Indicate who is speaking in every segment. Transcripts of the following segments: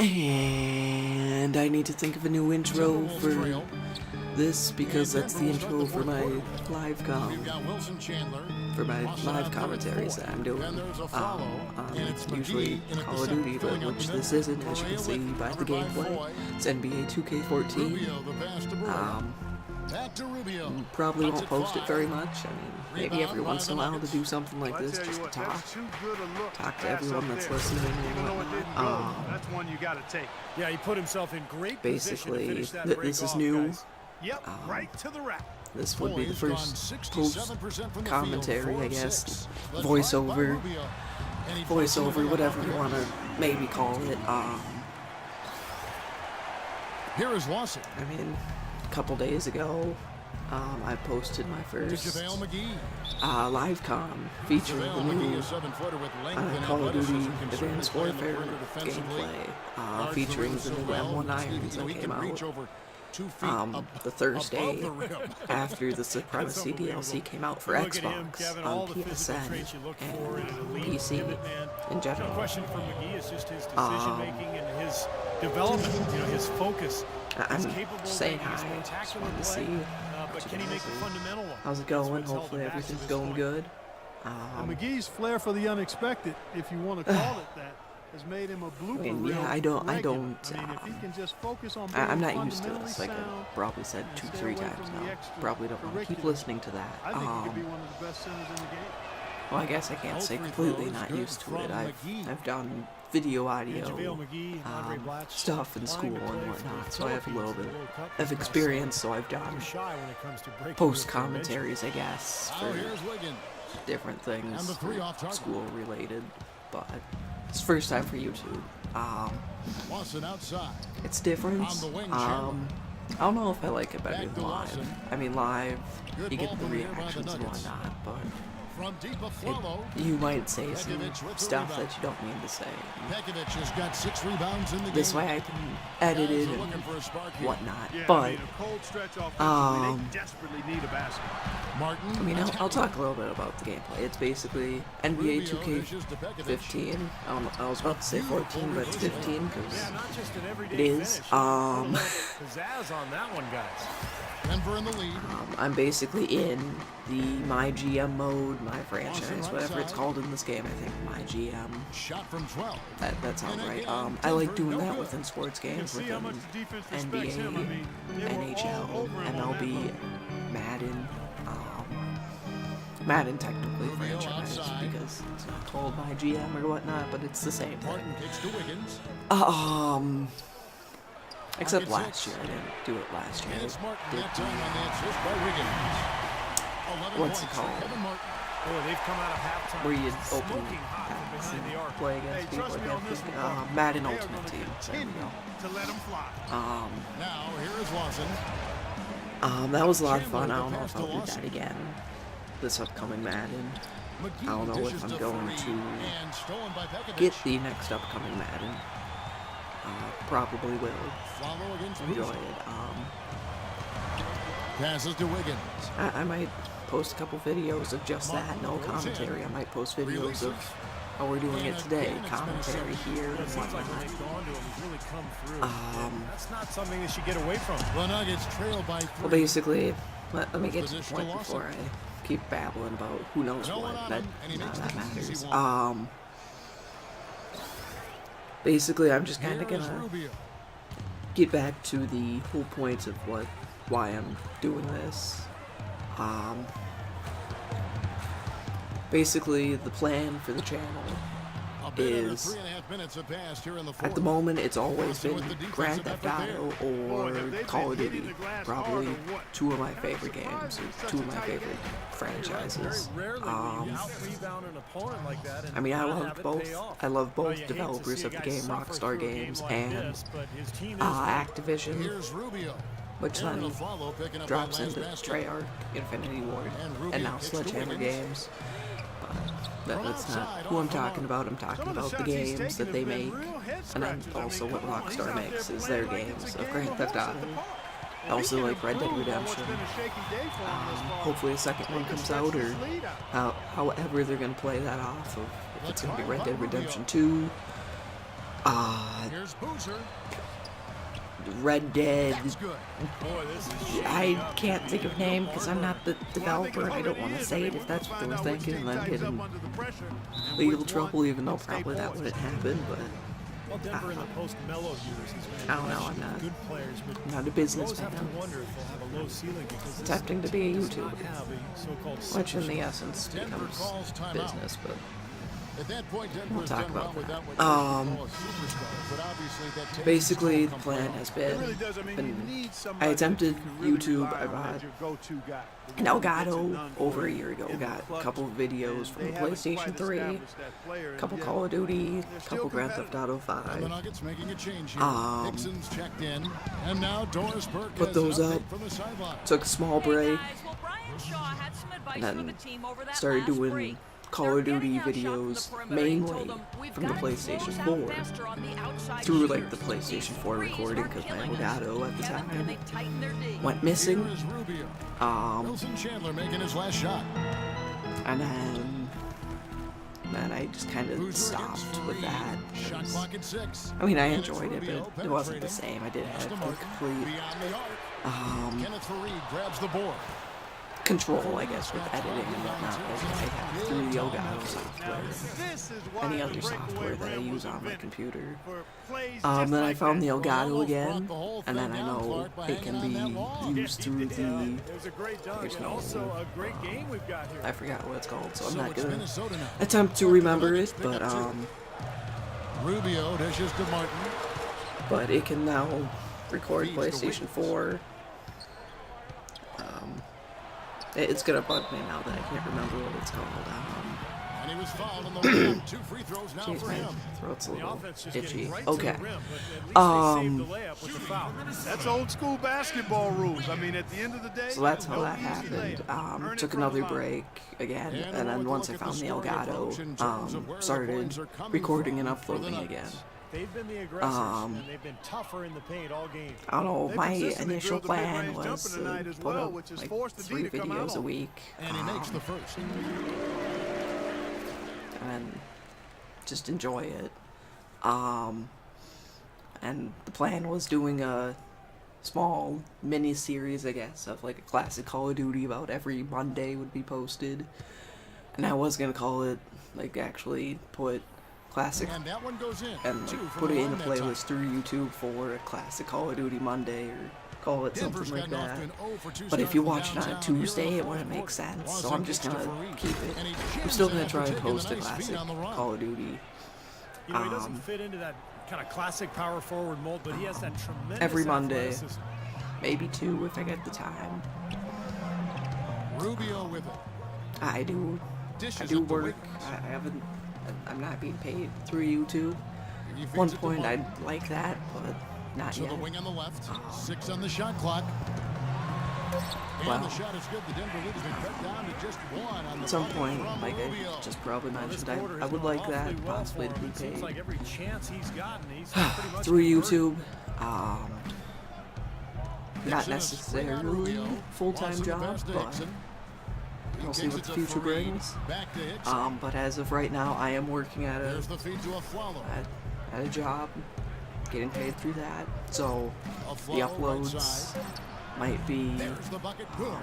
Speaker 1: And I need to think of a new intro for this because that's the intro for my live commentaries that I'm doing on usually Call of Duty, but which this isn't, as you can see by the gameplay. It's nba2k15. Probably won't post it very much. I mean, maybe every once in a while to do something like this, just to talk to everyone that's listening and whatnot.
Speaker 2: That's one you got to take. Yeah, he put himself in great
Speaker 1: basically, this is new.
Speaker 2: Yep, right to the rack.
Speaker 1: This would be the first post commentary, I guess, voiceover, whatever you want to maybe call it.
Speaker 3: Here is Lawson.
Speaker 1: I mean, a couple days ago, I posted my first live com featuring the new Call of Duty Advanced Warfare gameplay, featuring the new M1 irons that came out the Thursday after the Supremacy DLC came out for Xbox, on PSN, and PC in general.
Speaker 2: The question for McGee is just his decision making and his development, his focus.
Speaker 1: I'm saying hi, just wanted to see
Speaker 2: but can he make a fundamental one?
Speaker 1: how's it going. Hopefully everything's going good.
Speaker 4: McGee's flair for the unexpected, if you want to call it that, has made him a blooper reel.
Speaker 1: Yeah,
Speaker 4: if he can just focus on being
Speaker 1: I'm not used to this, like
Speaker 4: sound,
Speaker 1: I probably said 2-3 times now. Probably don't want to keep listening to that.
Speaker 4: I think he could be one of the best centers in the game.
Speaker 1: Well, I guess I can't say completely not used to it. I've done video, audio, stuff in school and whatnot, so I have a little bit of experience. So I've done post commentaries, I guess, for different things, school related, but it's the first time for YouTube. It's different. I don't know if I like it better than live. I mean, live, you get the reactions and whatnot, but you might say some stuff that you don't mean to say. This way I can edit it and whatnot. But, I mean, I'll talk a little bit about the gameplay. It's basically NBA 2k15. I was about to say 14, but it's 15 because it is. I'm basically in the My GM mode, My Franchise, whatever it's called in this game. I think My GM. That sounds right. I like doing that within sports games, within NBA, NHL, MLB, Madden. Madden technically franchise because it's not called My GM or whatnot, but it's the same thing. Except last year, I didn't do it last year. I did what's it called? Where you open packs and play against people. Madden Ultimate Team. There we go. That was a lot of fun. I don't know if I'll do that again this upcoming Madden. I don't know if I'm going to get the next upcoming Madden. Probably will enjoy it.
Speaker 3: Passes to Wiggins.
Speaker 1: I might post a couple videos of just that, no commentary. I might post videos of how we're doing it today, commentary here and whatnot.
Speaker 2: That's not something they should get away from.
Speaker 3: The Nuggets trail by 3.
Speaker 1: Well, basically, let me get to the point before I keep babbling about who knows what. That matters. Basically, I'm just kind of gonna get back to the whole point of why I'm doing this. Basically, the plan for the channel is, at the moment, it's always been Grand Theft Auto or Call of Duty. Probably two of my favorite games, or two of my favorite franchises. I mean, I love both. I love both developers of the game, Rockstar Games and Activision, which then drops into Treyarch, Infinity Ward, and now Sledgehammer Games. That's not who I'm talking about. I'm talking about the games that they make, and then also what Rockstar makes is their games of Grand Theft Auto. I also like Red Dead Redemption. Hopefully a second one comes out, or however they're going to play that off of, if it's going to be Red Dead Redemption 2,
Speaker 3: Here's Boozer.
Speaker 1: Red Dead.
Speaker 3: That's good.
Speaker 2: Boy, this is
Speaker 1: I can't think of name because I'm not the developer and I don't want to say it if that's what they were thinking and then get in legal trouble, even though probably that wouldn't happen, but
Speaker 2: well, Denver in the post-Mellow years has
Speaker 1: I don't know, I'm not.
Speaker 2: good players, but
Speaker 1: I'm not a
Speaker 2: you
Speaker 1: businessman.
Speaker 2: always have to wonder if they'll have a low ceiling because this
Speaker 1: Attempting to be a
Speaker 2: does not
Speaker 1: YouTuber,
Speaker 2: have a so-called
Speaker 1: which in the
Speaker 2: superstar.
Speaker 1: essence becomes business, but
Speaker 3: At that point, Denver
Speaker 1: we'll
Speaker 3: has
Speaker 1: talk
Speaker 3: done well
Speaker 1: about
Speaker 3: without
Speaker 1: that.
Speaker 3: what you call a superstar, but obviously that takes
Speaker 1: Basically, the
Speaker 3: some
Speaker 1: plan
Speaker 3: come
Speaker 1: has
Speaker 3: from.
Speaker 1: been, I attempted YouTube, I bought an Elgato over a year ago, got a couple of videos from the PlayStation 3, a couple Call of Duty, a couple Grand Theft Auto
Speaker 3: And the
Speaker 1: 5,
Speaker 3: Nuggets making a change here. Hickson's checked in, and now Doris Burke
Speaker 1: put
Speaker 3: has
Speaker 1: those
Speaker 3: an update
Speaker 1: up,
Speaker 3: from the sideline.
Speaker 1: took a small break,
Speaker 5: And
Speaker 1: then started doing Call of Duty videos mainly from the PlayStation 4 through like the PlayStation 4 recording because my Elgato at the time went missing.
Speaker 3: Here is Rubio. Wilson Chandler making his last shot.
Speaker 1: And then I just kind of
Speaker 3: Boozer
Speaker 1: stopped
Speaker 3: against
Speaker 1: with
Speaker 3: three.
Speaker 1: that.
Speaker 3: Shot clock at 6.
Speaker 1: I mean, I
Speaker 3: And it's
Speaker 1: enjoyed it,
Speaker 3: Rubio
Speaker 1: but it wasn't the
Speaker 3: penetrating.
Speaker 1: same. I did
Speaker 3: Pass
Speaker 1: have
Speaker 3: to
Speaker 1: the
Speaker 3: Martin.
Speaker 1: complete
Speaker 3: Beyond the arc. Kenneth Fareed grabs the board.
Speaker 1: control, I guess, with editing and whatnot that I have through the Elgato software. Any other software that I use on my computer. Then I found the Elgato again, and then I know it can be used through the.
Speaker 2: It was a great dunk
Speaker 1: There's
Speaker 2: and
Speaker 1: no.
Speaker 2: also a great game we've got here.
Speaker 1: I forgot what it's called, so I'm
Speaker 3: So
Speaker 1: not
Speaker 3: it's
Speaker 1: gonna
Speaker 3: Minnesota now.
Speaker 1: attempt to remember it, but
Speaker 3: Rubio dishes to Martin.
Speaker 1: but it can now record PlayStation 4. It's gonna bug me now that I can't remember what it's called.
Speaker 3: And he was fouled on the rim. 2 free throws now
Speaker 1: Jeez,
Speaker 3: for
Speaker 1: my
Speaker 3: him.
Speaker 1: throat's a
Speaker 2: The
Speaker 1: little
Speaker 2: offense just
Speaker 1: itchy.
Speaker 2: getting right
Speaker 1: Okay.
Speaker 2: to the rim, but at least they saved the layup with the foul.
Speaker 4: That's old school basketball rules. I mean, at the end of the day,
Speaker 1: So that's how
Speaker 4: no
Speaker 1: that
Speaker 4: easy
Speaker 1: happened.
Speaker 4: layup. Earn it
Speaker 1: Took
Speaker 4: from
Speaker 1: another
Speaker 4: the line.
Speaker 1: break again,
Speaker 3: And
Speaker 1: and
Speaker 3: we'll
Speaker 1: then once I
Speaker 3: look at
Speaker 1: found the
Speaker 3: the story approach in terms of where
Speaker 1: Elgato,
Speaker 3: the
Speaker 1: started
Speaker 3: points are coming
Speaker 1: recording and
Speaker 3: from for the
Speaker 1: uploading
Speaker 3: Nuggets.
Speaker 1: again.
Speaker 2: They've been the aggressors, and they've been tougher in the paint all game.
Speaker 1: I don't know,
Speaker 4: They
Speaker 1: my
Speaker 4: consistently
Speaker 1: initial
Speaker 4: drilled the
Speaker 1: plan
Speaker 4: mid-range
Speaker 1: was
Speaker 4: jumper tonight
Speaker 1: to
Speaker 4: as
Speaker 1: put
Speaker 4: well,
Speaker 1: up
Speaker 4: which has
Speaker 1: like
Speaker 4: forced the D
Speaker 1: 3
Speaker 4: to come out
Speaker 1: videos a
Speaker 4: on.
Speaker 1: week,
Speaker 3: And he makes the first.
Speaker 1: and just enjoy it. And the plan was doing a small mini series, I guess, of like a classic Call of Duty about every Monday would be posted. And I was gonna call it, like, actually put classic
Speaker 3: And that one goes in.
Speaker 1: and
Speaker 3: Two
Speaker 1: like
Speaker 3: from
Speaker 1: put
Speaker 3: the
Speaker 1: it in a
Speaker 3: line that time.
Speaker 1: playlist through YouTube for a classic Call of Duty Monday or call it
Speaker 3: Denver's
Speaker 1: something like
Speaker 3: gotten off
Speaker 1: that.
Speaker 3: to an 0 for 2
Speaker 1: But if
Speaker 3: start
Speaker 1: you
Speaker 3: from
Speaker 1: watch it on a
Speaker 3: downtown.
Speaker 1: Tuesday,
Speaker 3: Here in
Speaker 1: it
Speaker 3: the
Speaker 1: wouldn't
Speaker 3: fourth
Speaker 1: make sense.
Speaker 3: quarter.
Speaker 1: So I'm just
Speaker 3: Lawson
Speaker 1: gonna
Speaker 3: gets to
Speaker 1: keep
Speaker 3: Fareed.
Speaker 1: it.
Speaker 3: And he
Speaker 1: I'm
Speaker 3: jams
Speaker 1: still
Speaker 3: it
Speaker 1: gonna
Speaker 3: after
Speaker 1: try and
Speaker 3: taking
Speaker 1: post a
Speaker 3: nice beat
Speaker 1: classic
Speaker 3: on the run.
Speaker 1: Call of Duty
Speaker 2: You know, he doesn't fit into that kind of classic power forward mold, but he has that tremendous
Speaker 1: every Monday.
Speaker 2: athleticism.
Speaker 1: maybe 2 if I get the time.
Speaker 3: Rubio with it.
Speaker 1: I do
Speaker 3: Dishes
Speaker 1: work.
Speaker 3: up to Wiggins.
Speaker 1: I haven't. I'm not being paid through YouTube.
Speaker 3: He feeds
Speaker 1: One
Speaker 3: it to
Speaker 1: point
Speaker 3: Martin.
Speaker 1: I'd like that, but not
Speaker 3: To
Speaker 1: yet.
Speaker 3: the wing on the left. 6 on the shot clock. And
Speaker 1: Wow.
Speaker 3: the shot is good. The Denver lead has been cut down to just 1 on the
Speaker 1: At some
Speaker 3: bucket
Speaker 1: point,
Speaker 3: from
Speaker 1: like
Speaker 3: Rubio.
Speaker 1: I just probably
Speaker 2: Well, this
Speaker 1: mentioned,
Speaker 2: quarter
Speaker 1: I
Speaker 2: has
Speaker 1: would
Speaker 2: gone
Speaker 1: like that
Speaker 2: awfully well
Speaker 1: possibly
Speaker 2: for
Speaker 1: to
Speaker 2: him.
Speaker 1: be
Speaker 2: It seems
Speaker 1: paid.
Speaker 2: like every chance he's gotten, he's pretty much
Speaker 1: Through
Speaker 2: converted.
Speaker 1: YouTube. Not
Speaker 3: Dixon is free on
Speaker 1: necessarily
Speaker 3: Rubio.
Speaker 1: full-time
Speaker 3: Lawson
Speaker 1: job,
Speaker 3: pass to
Speaker 1: but
Speaker 3: Hickson. He
Speaker 1: we'll see
Speaker 3: kicks
Speaker 1: what
Speaker 3: it
Speaker 1: the
Speaker 3: to
Speaker 1: future
Speaker 3: Fareed.
Speaker 1: brings.
Speaker 3: Back to Hickson.
Speaker 1: But as of right now, I am working at
Speaker 3: There's the feed to Aflalo.
Speaker 1: a job, getting paid through that. So the
Speaker 3: Aflalo right
Speaker 1: uploads
Speaker 3: side.
Speaker 1: might be.
Speaker 3: There's the bucket. Good.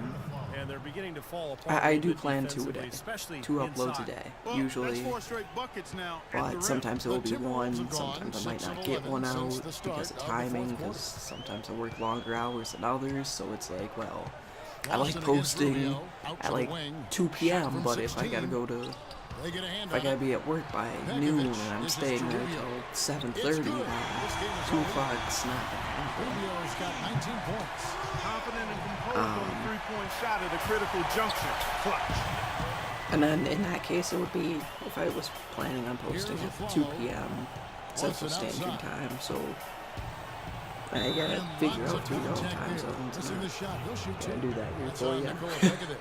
Speaker 2: And they're beginning to fall apart.
Speaker 1: I
Speaker 2: a
Speaker 1: do
Speaker 2: bit
Speaker 1: plan 2 a
Speaker 2: defensively,
Speaker 1: day,
Speaker 2: especially
Speaker 1: 2 uploads a
Speaker 2: inside.
Speaker 1: day,
Speaker 4: Well,
Speaker 1: usually.
Speaker 4: that's 4 straight buckets now at the
Speaker 1: But
Speaker 4: rim.
Speaker 1: sometimes it will
Speaker 3: The
Speaker 1: be
Speaker 3: Timberwolves
Speaker 1: 1,
Speaker 3: have gone
Speaker 1: sometimes I might
Speaker 3: 6
Speaker 1: not
Speaker 3: of
Speaker 1: get
Speaker 3: 11
Speaker 1: one
Speaker 3: since
Speaker 1: out
Speaker 3: the start
Speaker 1: because of
Speaker 3: of the
Speaker 1: timing,
Speaker 3: fourth
Speaker 1: because sometimes I work longer hours than others, so it's like, well, I
Speaker 3: Lawson
Speaker 1: like
Speaker 3: against
Speaker 1: posting
Speaker 3: Rubio, out
Speaker 1: at
Speaker 3: to the
Speaker 1: like
Speaker 3: wing.
Speaker 1: 2
Speaker 3: Shot
Speaker 1: p.m.,
Speaker 3: from
Speaker 1: but if I
Speaker 3: 16.
Speaker 1: gotta go to,
Speaker 3: They get a hand
Speaker 1: if I
Speaker 3: on
Speaker 1: gotta
Speaker 3: it.
Speaker 1: be at work by
Speaker 3: Pekovic
Speaker 1: noon and I'm
Speaker 3: dishes
Speaker 1: staying
Speaker 3: to
Speaker 1: there
Speaker 3: Rubio.
Speaker 1: till
Speaker 3: It's
Speaker 1: 7:30,
Speaker 3: good.
Speaker 1: then
Speaker 3: This game is
Speaker 1: 2
Speaker 3: over.
Speaker 1: o'clock's not gonna happen.
Speaker 3: Rubio's got 19 points.
Speaker 4: Confident and composed on the three-point shot at a critical juncture. Clutch.
Speaker 1: And then in that case, it would be if I was planning on posting
Speaker 3: Here's a
Speaker 1: at 2
Speaker 3: follow.
Speaker 1: p.m. Central
Speaker 3: Wilson
Speaker 1: Standard
Speaker 3: outside.
Speaker 1: Time, so I gotta
Speaker 3: And
Speaker 1: figure
Speaker 3: lines
Speaker 1: out
Speaker 3: a
Speaker 1: 3
Speaker 3: contact
Speaker 1: time
Speaker 3: there.
Speaker 1: zones.
Speaker 3: Missing
Speaker 1: And
Speaker 3: the shot. He'll shoot
Speaker 1: Gotta
Speaker 3: 2.
Speaker 1: do that here
Speaker 3: It's
Speaker 1: for
Speaker 3: on
Speaker 1: you.
Speaker 3: Nikola Pekovic.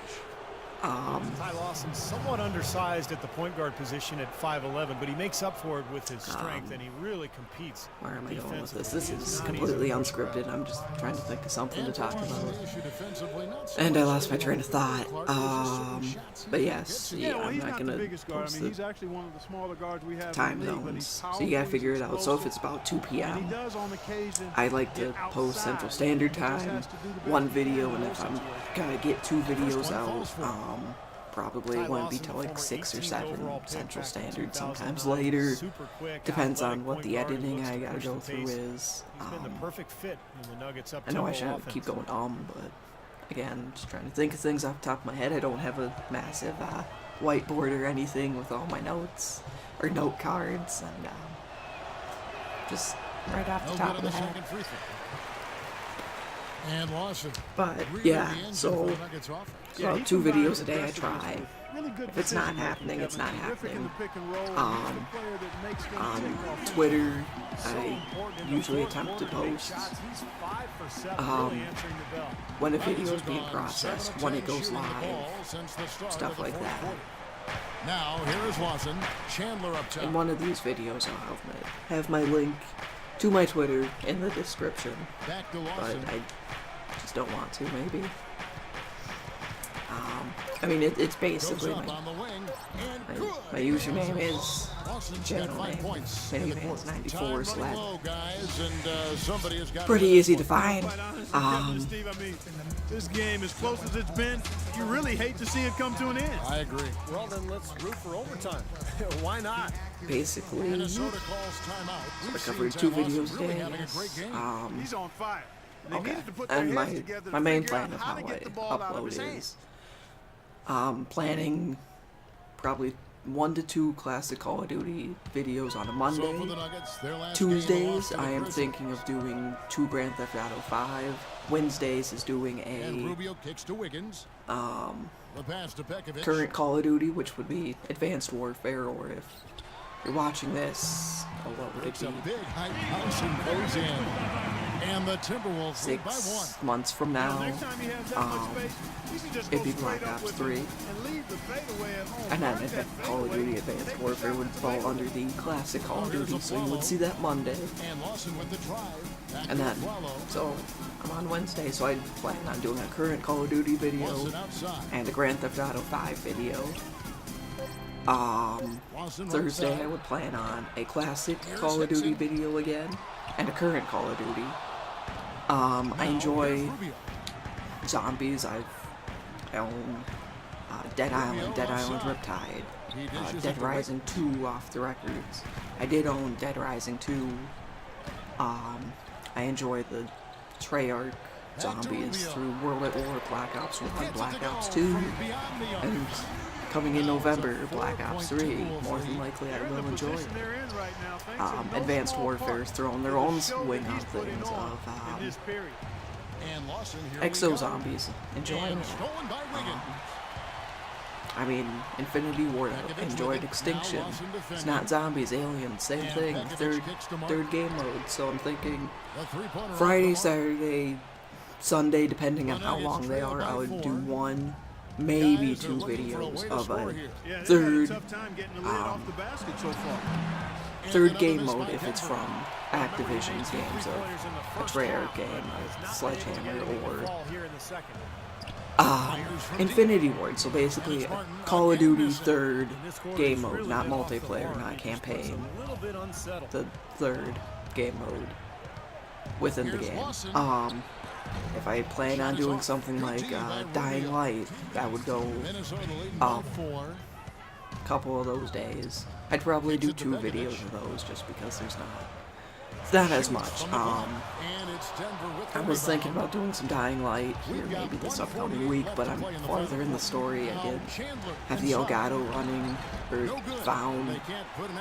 Speaker 2: Ty Lawson somewhat undersized at the point guard position at 5'11", but he makes up for it with his strength, and he really competes.
Speaker 1: Where am I going with this? This is completely unscripted. I'm just trying to think of something to talk about. And I lost my train of thought. But yes, yeah,
Speaker 4: well,
Speaker 1: I'm
Speaker 4: he's
Speaker 1: not
Speaker 4: the
Speaker 1: gonna
Speaker 4: biggest guard. I
Speaker 1: post
Speaker 4: mean,
Speaker 1: the
Speaker 4: he's actually one of the smaller guards we have
Speaker 1: time
Speaker 4: in the league, but he's
Speaker 1: zones. So you
Speaker 4: powerful,
Speaker 1: gotta figure
Speaker 4: he's
Speaker 1: it out. So if it's
Speaker 4: explosive,
Speaker 1: about 2
Speaker 4: and
Speaker 1: p.m.,
Speaker 4: he does on occasion
Speaker 1: I like to
Speaker 4: get
Speaker 1: post
Speaker 4: outside.
Speaker 1: Central Standard
Speaker 4: He just
Speaker 1: Time,
Speaker 4: has to do the best
Speaker 1: one
Speaker 4: he can
Speaker 1: video,
Speaker 4: in
Speaker 1: and
Speaker 4: those
Speaker 1: if I'm
Speaker 4: situations.
Speaker 1: gonna get 2 videos out, probably
Speaker 2: Ty
Speaker 1: it won't be
Speaker 2: Lawson,
Speaker 1: till like
Speaker 2: former
Speaker 1: 6 or
Speaker 2: 18th
Speaker 1: 7
Speaker 2: overall pick
Speaker 1: Central
Speaker 2: back in
Speaker 1: Standard, sometimes
Speaker 2: 2009.
Speaker 1: later.
Speaker 2: Super quick,
Speaker 1: Depends on
Speaker 2: athletic
Speaker 1: what
Speaker 2: point
Speaker 1: the
Speaker 2: guard who
Speaker 1: editing
Speaker 2: looks
Speaker 1: I
Speaker 2: to
Speaker 1: gotta
Speaker 2: push
Speaker 1: go
Speaker 2: the
Speaker 1: through
Speaker 2: pace.
Speaker 1: is.
Speaker 2: He's been the perfect fit in the Nuggets up
Speaker 1: I know I
Speaker 2: tempo
Speaker 1: shouldn't
Speaker 2: offense.
Speaker 1: keep going but again, just trying to think of things off the top of my head. I don't have a massive whiteboard or anything with all my notes or note cards, and just right off the top of the head.
Speaker 3: And Lawson.
Speaker 1: But yeah, so about 2 videos a day I try.
Speaker 4: Really good
Speaker 1: If it's not
Speaker 4: decision-making,
Speaker 1: happening, it's
Speaker 4: Kevin.
Speaker 1: not
Speaker 4: Terrific in the
Speaker 1: happening.
Speaker 4: pick and roll. He's the player that makes things
Speaker 1: On
Speaker 4: take off.
Speaker 1: Twitter,
Speaker 2: So
Speaker 1: I
Speaker 2: important in the
Speaker 1: usually
Speaker 2: fourth
Speaker 1: attempt to
Speaker 2: quarter to make
Speaker 1: post
Speaker 2: shots. He's 5 for 7, really answering the bell.
Speaker 1: when a video is being processed, when it goes live, stuff like that.
Speaker 3: Now here is Lawson. Chandler up top.
Speaker 1: In one of these videos, I'll have my link to my Twitter in the description,
Speaker 3: Back to
Speaker 1: but
Speaker 3: Lawson.
Speaker 1: I just don't want to, maybe. I mean, it's
Speaker 3: Goes
Speaker 1: basically
Speaker 3: up on the wing. And good.
Speaker 1: my username is
Speaker 3: Lawson's
Speaker 1: channel
Speaker 3: got 5
Speaker 1: name,
Speaker 3: points in the quarter. Time
Speaker 1: minivans94
Speaker 3: running low, guys, and somebody has got
Speaker 1: pretty easy to find.
Speaker 4: Quite honestly, Kevin, Steve, I mean, this game, as close as it's been, you really hate to see it come to an end.
Speaker 3: I agree.
Speaker 2: Well, then let's root for overtime. Why not?
Speaker 1: Basically,
Speaker 3: Minnesota calls timeout.
Speaker 1: I covered 2 videos a
Speaker 3: really
Speaker 1: day.
Speaker 3: having a great game.
Speaker 4: He's on fire. They
Speaker 1: Okay,
Speaker 4: needed to put their
Speaker 1: and
Speaker 4: heads together
Speaker 1: my
Speaker 4: to
Speaker 1: main
Speaker 4: figure out
Speaker 1: plan of
Speaker 4: how
Speaker 1: how
Speaker 4: to
Speaker 1: I
Speaker 4: get the ball out of his
Speaker 1: upload
Speaker 4: hands.
Speaker 1: is planning probably 1 to 2 classic Call of Duty videos on a
Speaker 3: So for
Speaker 1: Monday.
Speaker 3: the Nuggets, their last
Speaker 1: Tuesdays,
Speaker 3: game lost to the
Speaker 1: I am
Speaker 3: Grizzlies.
Speaker 1: thinking of doing 2 Grand Theft Auto 5. Wednesdays is doing
Speaker 3: And
Speaker 1: a
Speaker 3: Rubio kicks to Wiggins. The pass to Pekovic.
Speaker 1: current Call of Duty, which would be Advanced Warfare, or if you're watching this, what would it
Speaker 3: It's a
Speaker 1: be?
Speaker 3: big height house and goes in. And the Timberwolves lead by 1.
Speaker 1: 6 months from now,
Speaker 4: Next time he has that much space, he can just
Speaker 1: it'd
Speaker 4: go
Speaker 1: be
Speaker 4: straight
Speaker 1: Black
Speaker 4: up
Speaker 1: Ops
Speaker 4: with
Speaker 1: 3.
Speaker 4: it and leave the fadeaway at home.
Speaker 1: And then
Speaker 4: Mark that
Speaker 1: Call of
Speaker 4: fadeaway,
Speaker 1: Duty Advanced
Speaker 4: take the
Speaker 1: Warfare
Speaker 4: shot
Speaker 1: would
Speaker 4: with the
Speaker 1: fall
Speaker 4: fadeaway.
Speaker 1: under the classic Call of Duty, so you would see that Monday.
Speaker 3: And Lawson with the drive. Back
Speaker 1: And
Speaker 3: to
Speaker 1: then,
Speaker 3: Wallow.
Speaker 1: so I'm on Wednesday, so I plan on doing a current Call of Duty video
Speaker 3: Lawson outside.
Speaker 1: and a Grand Theft Auto 5 video.
Speaker 3: Lawson
Speaker 1: Thursday
Speaker 3: outside.
Speaker 1: I would plan on a classic Call of Duty video again and a current Call of Duty. I enjoy
Speaker 3: Rubio.
Speaker 1: zombies. I own Dead Island, Riptide, Dead Rising 2 off the records. I did own Dead Rising 2. I enjoy the Treyarch zombies through World at War, Black Ops 1, Black Ops 2, and coming in November, Black Ops 3. More than likely I will enjoy it.
Speaker 4: They're in right now, thanks in no
Speaker 1: Advanced
Speaker 4: small
Speaker 1: Warfare
Speaker 4: part
Speaker 1: is throwing their
Speaker 4: to the
Speaker 1: own
Speaker 4: show
Speaker 1: swing
Speaker 4: that
Speaker 1: on
Speaker 4: he's putting
Speaker 1: things
Speaker 4: on
Speaker 1: of
Speaker 4: in this period.
Speaker 3: And Lawson, here we
Speaker 1: Exo
Speaker 3: go.
Speaker 1: Zombies, enjoying
Speaker 3: And
Speaker 1: it.
Speaker 3: stolen by Wiggins.
Speaker 1: I mean, Infinity Ward, I
Speaker 3: Pekovic
Speaker 1: enjoyed
Speaker 3: with it.
Speaker 1: Extinction.
Speaker 3: Now Lawson
Speaker 1: It's
Speaker 3: defending.
Speaker 1: not zombies, aliens, same
Speaker 3: And
Speaker 1: thing.
Speaker 3: Pekovic kicks to Mark.
Speaker 1: Third game mode. So I'm thinking
Speaker 3: The three-pointer
Speaker 1: Friday,
Speaker 3: off the mark.
Speaker 1: Saturday, Sunday, depending on
Speaker 3: The
Speaker 1: how
Speaker 3: Nuggets
Speaker 1: long they
Speaker 3: trail
Speaker 1: are,
Speaker 3: by
Speaker 1: I would
Speaker 3: 4.
Speaker 1: do 1, maybe
Speaker 3: Guys are
Speaker 1: 2
Speaker 3: looking for a way
Speaker 1: videos
Speaker 3: to
Speaker 1: of
Speaker 3: score
Speaker 1: a
Speaker 3: here.
Speaker 4: Yeah, they've
Speaker 1: third
Speaker 4: had a tough time getting the lid off the basket so far.
Speaker 3: And
Speaker 1: third
Speaker 3: another
Speaker 1: game
Speaker 3: miss
Speaker 1: mode
Speaker 3: by
Speaker 1: if it's
Speaker 3: Denver.
Speaker 1: from Activision's games of a Treyarch game, a Sledgehammer, or Infinity Ward. So basically, Call of Duty third game mode, not multiplayer, not campaign. The third game mode within the game. If I plan on doing something like Dying Light, I would go
Speaker 3: Minnesota leading
Speaker 1: up
Speaker 3: by 4.
Speaker 1: a couple of those days. I'd probably do 2 videos of those just because it's not as much.
Speaker 3: And it's Denver with the
Speaker 1: I was
Speaker 3: rebound.
Speaker 1: thinking about doing some Dying Light here maybe this upcoming week, but I'm farther in the story. I did have the Elgato running, or found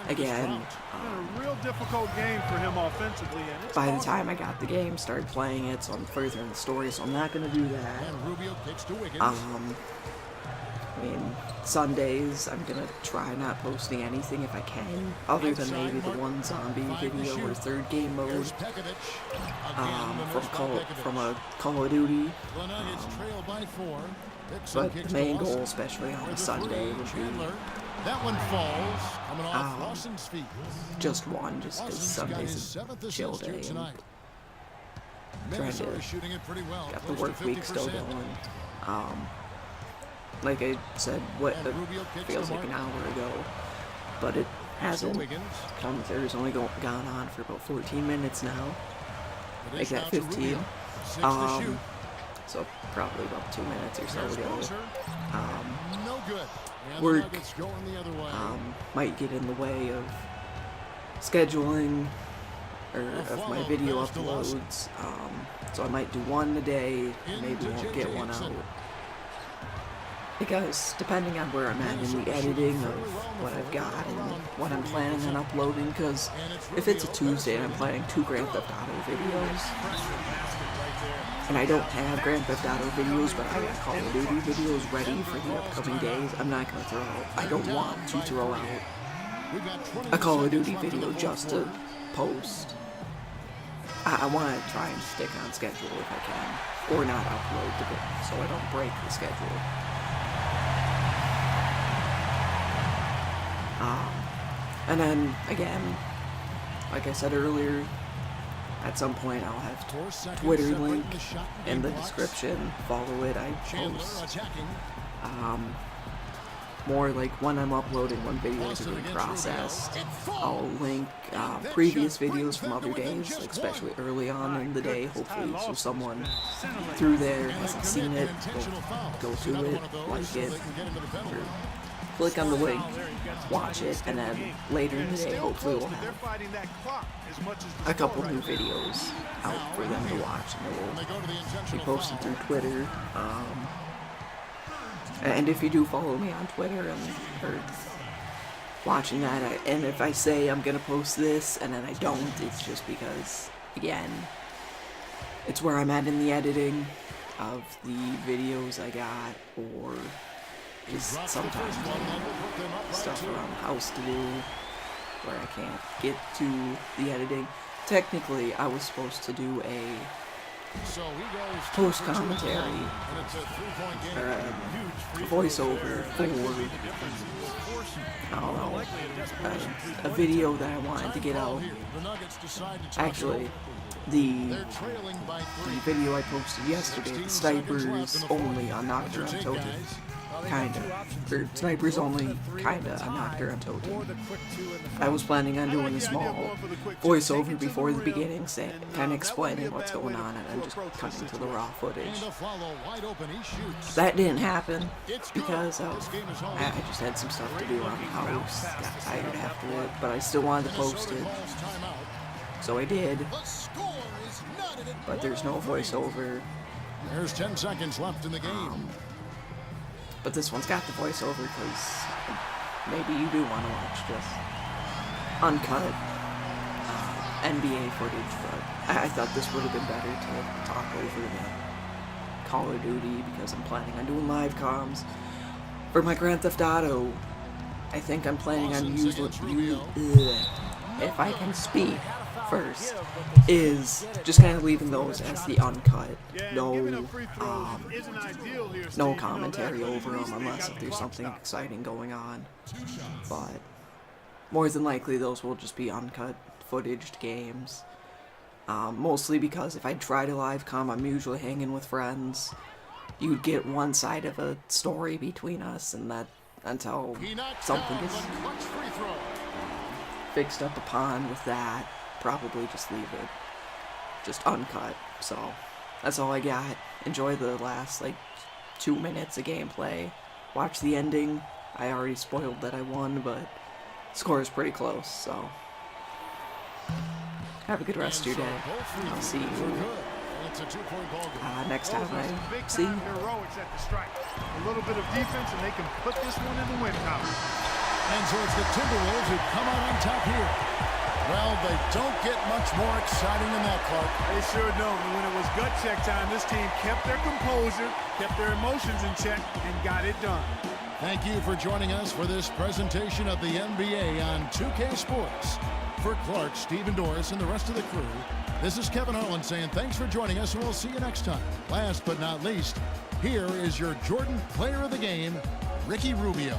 Speaker 1: again.
Speaker 4: Been a real difficult game for him offensively, and it's
Speaker 1: By the time I got the game, started playing it, so I'm further in the story, so I'm not going to do that.
Speaker 3: And Rubio kicks to Wiggins.
Speaker 1: I mean, Sundays, I'm gonna try not posting anything if I can, other than maybe the one zombie video or third game mode
Speaker 3: Here's Pekovic. Again, the miss by Pekovic.
Speaker 1: from a Call of Duty.
Speaker 3: The Nuggets trail by 4.
Speaker 1: But the main goal, especially on a Sunday, would be
Speaker 3: That one falls, coming off Lawson's feet.
Speaker 1: just because Sunday's a chill day. And trying to
Speaker 3: shooting it pretty well.
Speaker 1: got the work week still going. Like I said, what it feels like an hour ago, but it hasn't. Commentary's only gone on for about 14 minutes now. Like that 15. So probably about 2 minutes or so ago. Work might get in the way of scheduling or of my video uploads. So I might do one a day, maybe won't get one out. Because depending on where I'm at in the editing of what I've got and what I'm planning on uploading, because if it's a Tuesday and I'm planning 2 Grand Theft Auto videos, and I don't have Grand Theft Auto videos, but I got Call of Duty videos ready for the upcoming days, I'm not going to I don't want to throw out a Call of Duty video just to post. I want to try and stick on schedule if I can, or not upload the video so I don't break the schedule. And then, again, like I said earlier, at some point I'll have Twitter link in the description. Follow it. I post more like when I'm uploading, when videos are being processed. I'll link previous videos from other days, like especially early on in the day, hopefully, so someone through there hasn't seen it, go to it, like it, or click on the link, watch it, and then later in the day, hopefully we'll have a couple new videos out for them to watch, and they will be posted through Twitter. And if you do follow me on Twitter or watching that, and if I say I'm gonna post this and then I don't, it's just because, again, it's where I'm at in the editing of the videos I got, or just sometimes stuff around the house to do where I can't get to the editing. Technically, I was supposed to do a post commentary or a voiceover for, I don't know, a video that I wanted to get out. Actually, the video I posted yesterday, the snipers only on Nocturne on Totem, or snipers only kinda on Nocturne on Totem. I was planning on doing a small voiceover before the beginning, kinda explaining what's going on, and then just cutting to the raw footage. That didn't happen because I just had some stuff to do around the house, got tired after it, but I still wanted to post it, so I did. But there's no voiceover.
Speaker 3: There's 10 seconds left in the game.
Speaker 1: But this one's got the voiceover because maybe you do want to watch just uncut NBA footage, but I thought this would have been better to talk over the Call of Duty because I'm planning on doing live comms. For my Grand Theft Auto, I think I'm planning on if I can speak first, is just kind of leaving those as the uncut. No commentary over them unless if there's something exciting going on. But more than likely those will just be uncut footaged games. Mostly because if I try to live com, I'm usually hanging with friends. You'd get one side of a story between us, and that until something is fixed up upon with that, probably just leave it just uncut. So that's all I got. Enjoy the last 2 minutes of gameplay. Watch the ending. I already spoiled that I won, but score is pretty close, so have a good rest of your day. I'll see you next time I see you.
Speaker 4: A little bit of defense and they can put this one in the win column.
Speaker 3: And so it's the Timberwolves who come out on top here. Well, they don't get much more exciting than that, Clark.
Speaker 4: They sure don't. And when it was gut check time, this team kept their composure, kept their emotions in check, and got it done.
Speaker 3: Thank you for joining us for this presentation of the NBA on 2K Sports. For Clark, Stephen Doris, and the rest of the crew, this is Kevin Harlan saying thanks for joining us, and we'll see you next time. Last but not least, here is your Jordan Player of the Game, Ricky Rubio.